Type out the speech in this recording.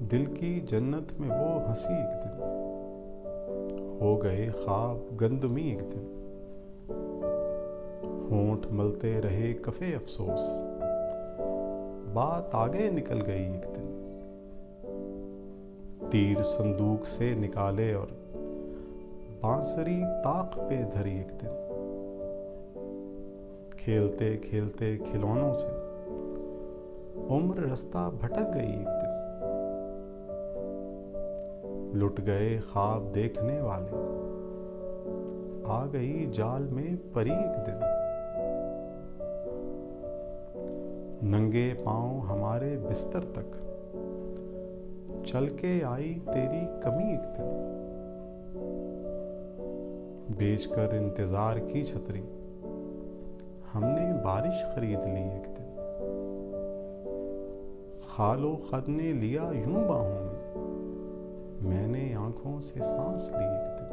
दिल की जन्नत में वो हंसी एक दिन, हो गए ख्वाब गंदमी एक दिन। होंठ मलते रहे कफे अफसोस, बात आगे निकल गई एक दिन। तीर संदूक से निकाले और बांसुरी ताक पे धरी एक दिन। खेलते खेलते खिलौनों से उम्र रास्ता भटक गई एक दिन। लुट गए ख्वाब देखने वाले, आ गई जाल में परी एक दिन। नंगे पांव हमारे बिस्तर तक चल के आई तेरी कमी एक दिन। बेचकर इंतजार की छतरी हमने बारिश खरीद ली एक दिन। खालो खद ने लिया यूं बाहों में, मैंने आंखों से सांस ली एक दिन।